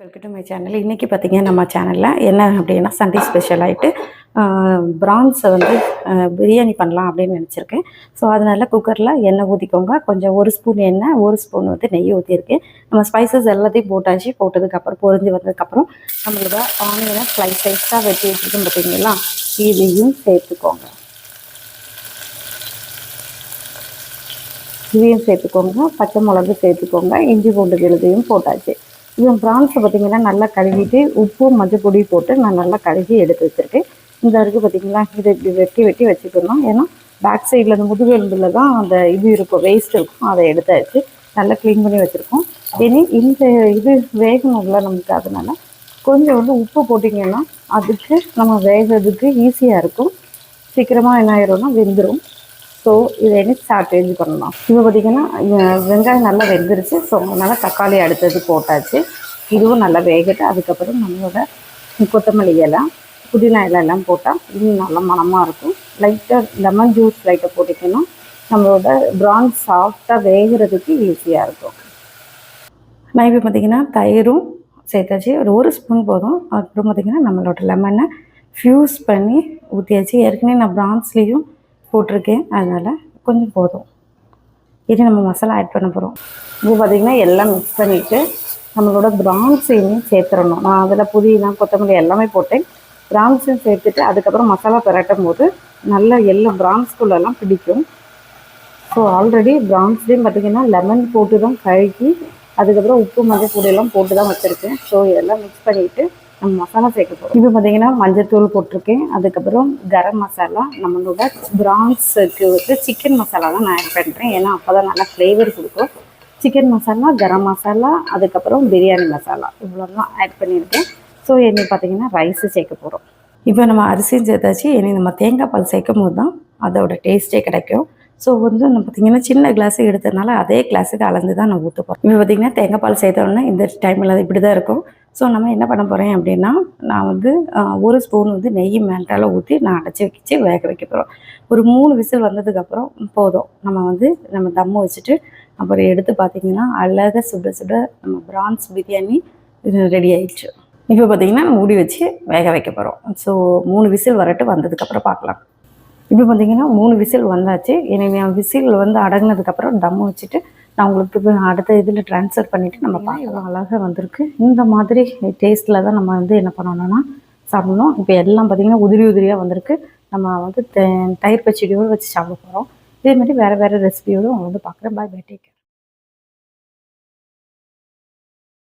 Welcome to my channel. இன்றைக்கி பார்த்தீங்கன்னா நம்ம சேனலில் என்ன அப்படின்னா சண்டே ஸ்பெஷல் ஆகிட்டு ப்ரான்ஸை வந்து பிரியாணி பண்ணலாம் அப்படின்னு நினச்சிருக்கேன். ஸோ அதனால் குக்கரில் எண்ணெய் ஊற்றிக்கோங்க. கொஞ்சம் ஒரு ஸ்பூன் எண்ணெய், ஒரு ஸ்பூன் வந்து நெய் ஊற்றிருக்கேன். நம்ம ஸ்பைசஸ் எல்லாத்தையும் போட்டாச்சு. போட்டதுக்கப்புறம் பொரிஞ்சு வந்ததுக்கப்புறம் நம்மளோட ஆனியனை ஸ்லைஸாக வெட்டி வச்சுருக்கோம் பார்த்தீங்களா, இதையும் சேர்த்துக்கோங்க. இதையும் சேர்த்துக்கோங்க. பச்சை மிளகு சேர்த்துக்கோங்க. இஞ்சி பூண்டு விழுதையும் போட்டாச்சு. இது ப்ரான்ஸை பார்த்திங்கன்னா நல்லா கழுவிட்டு உப்பு மஞ்சள் பொடி போட்டு நான் நல்லா கழுவி எடுத்து வச்சுருக்கேன். இந்த இருக்குது பார்த்திங்களா, இதை இப்படி வெட்டி வச்சுக்கணும். ஏன்னா பேக் சைடில் அந்த முதுகெலும்பில் தான் அந்த இது இருக்கும், வேஸ்ட் இருக்கும். அதை எடுத்தாச்சு, நல்லா க்ளீன் பண்ணி வச்சுருக்கோம். இனி இந்த இது வேகணும்ல நமக்கு, அதனால கொஞ்சம் வந்து உப்பு போட்டிங்கன்னா அதுக்கு நம்ம வேகிறதுக்கு ஈஸியாக இருக்கும். சீக்கிரமாக என்ன ஆயிரும்னா வெந்துடும். ஸோ இதை என்ன ஸ்ட்ராட்டேஜி பண்ணலாம். இப்போ பார்த்திங்கன்னா வெங்காயம் நல்லா வெந்துருச்சு. ஸோ அதனால் தக்காளி அடுத்தது போட்டாச்சு. இதுவும் நல்லா வேகட்டு. அதுக்கப்புறம் நம்மளோட கொத்தமல்லி இலை, புதினா இலை எல்லாம் போட்டால் இன்னும் நல்லா மணமாக இருக்கும். லைட்டாக லெமன் ஜூஸ் லைட்டாக போட்டிங்கன்னா நம்மளோட ப்ரான்ஸ் சாஃப்டாக வேகிறதுக்கு ஈஸியாக இருக்கும். நான் இப்போ பார்த்திங்கன்னா தயிரும் சேர்த்தாச்சு. ஒரு ஸ்பூன் போதும். அப்புறம் பார்த்திங்கன்னா நம்மளோட லெமனை ஃப்யூஸ் பண்ணி ஊற்றியாச்சு. ஏற்கனவே நான் ப்ரான்ஸ்லேயும் போட்டிருக்கேன், அதனால் கொஞ்சம் போதும். இது நம்ம மசாலா ஆட் பண்ண போகிறோம். இப்போ பார்த்திங்கன்னா எல்லாம் மிக்ஸ் பண்ணிவிட்டு நம்மளோட ப்ரான்ஸையும் சேர்த்துடணும். நான் அதில் புதினா கொத்தமல்லி எல்லாமே போட்டேன். ப்ரான்ஸையும் சேர்த்துட்டு அதுக்கப்புறம் மசாலா பரட்டும் போது நல்லா எல்லாம் ப்ரான்ஸ்குள்ளெல்லாம் பிடிக்கும். ஸோ ஆல்ரெடி ப்ரான்ஸ்லேயும் பார்த்திங்கன்னா லெமன் போட்டு தான் கழுகி அதுக்கப்புறம் உப்பு மஞ்சள் பொடியெல்லாம் போட்டு தான் வச்சுருக்கேன். ஸோ இதெல்லாம் மிக்ஸ் பண்ணிவிட்டு நம்ம மசாலா சேர்க்க போகிறோம். இப்போ பார்த்திங்கன்னா மஞ்சள்தூள் போட்டிருக்கேன். அதுக்கப்புறம் கரம் மசாலா, நம்மளோட ப்ரான்ஸுக்கு வந்து சிக்கன் மசாலா தான் நான் ஆட் பண்ணுறேன். ஏன்னா அப்போ தான் நல்லா ஃப்ளேவர் கொடுக்கும். சிக்கன் மசாலா, கரம் மசாலா, அதுக்கப்புறம் பிரியாணி மசாலா, இவ்வளோ தான் ஆட் பண்ணியிருக்கேன். ஸோ இனி பார்த்திங்கன்னா ரைஸு சேர்க்க போகிறோம். இப்போ நம்ம அரிசியும் சேர்த்தாச்சு. இனி நம்ம தேங்காய் பால் சேர்க்கும் போது தான் அதோட டேஸ்ட்டே கிடைக்கும். ஸோ வந்து நம்ம பார்த்திங்கன்னா சின்ன கிளாஸு எடுத்ததுனால அதே கிளாஸுக்கு அளந்து தான் நான் ஊற்ற போகிறேன். இப்போ பார்த்திங்கன்னா தேங்காய் பால் சேர்த்தோடனே இந்த டைமில் இப்படி தான் இருக்கும். ஸோ நம்ம என்ன பண்ண போகிறேன் அப்படின்னா, நான் வந்து ஒரு ஸ்பூன் வந்து நெய் மேலே ஊற்றி நான் அடைச்சி வச்சு வேக வைக்க போகிறோம். ஒரு 3 விசில் வந்ததுக்கப்புறம் போதும். நம்ம தம்மு வச்சுட்டு அப்புறம் எடுத்து பார்த்திங்கன்னா அழகாக சுட சுட நம்ம ப்ரான்ஸ் பிரியாணி ரெடி ஆயிடுச்சு. இப்போ பார்த்திங்கன்னா மூடி வச்சு வேக வைக்க போகிறோம். ஸோ 3 விசில் வரட்டு, வந்ததுக்கப்புறம் பார்க்கலாம். இப்போ பார்த்திங்கன்னா 3 விசில் வந்தாச்சு. எனக்கு விசில் வந்து அடங்கினதுக்கப்புறம் தம்மு வச்சுட்டு நான் உங்களுக்கு அடுத்த இதில் ட்ரான்ஸ்ஃபர் பண்ணிவிட்டு நம்ம பார்க்கலாம். அழகாக வந்திருக்கு. இந்த மாதிரி டேஸ்ட்டில் தான் நம்ம வந்து என்ன பண்ணணும்னா சாப்பிடணும். இப்போ எல்லாம் பார்த்திங்கன்னா உதிரி உதிரியாக வந்திருக்கு. நம்ம வந்து தயிர் பச்சடியோடு வச்சு சாப்பிட போகிறோம். இதேமாதிரி வேறு ரெசிபியோடு அவங்க வந்து பார்க்குறேன். பாய், டேக் கேர்.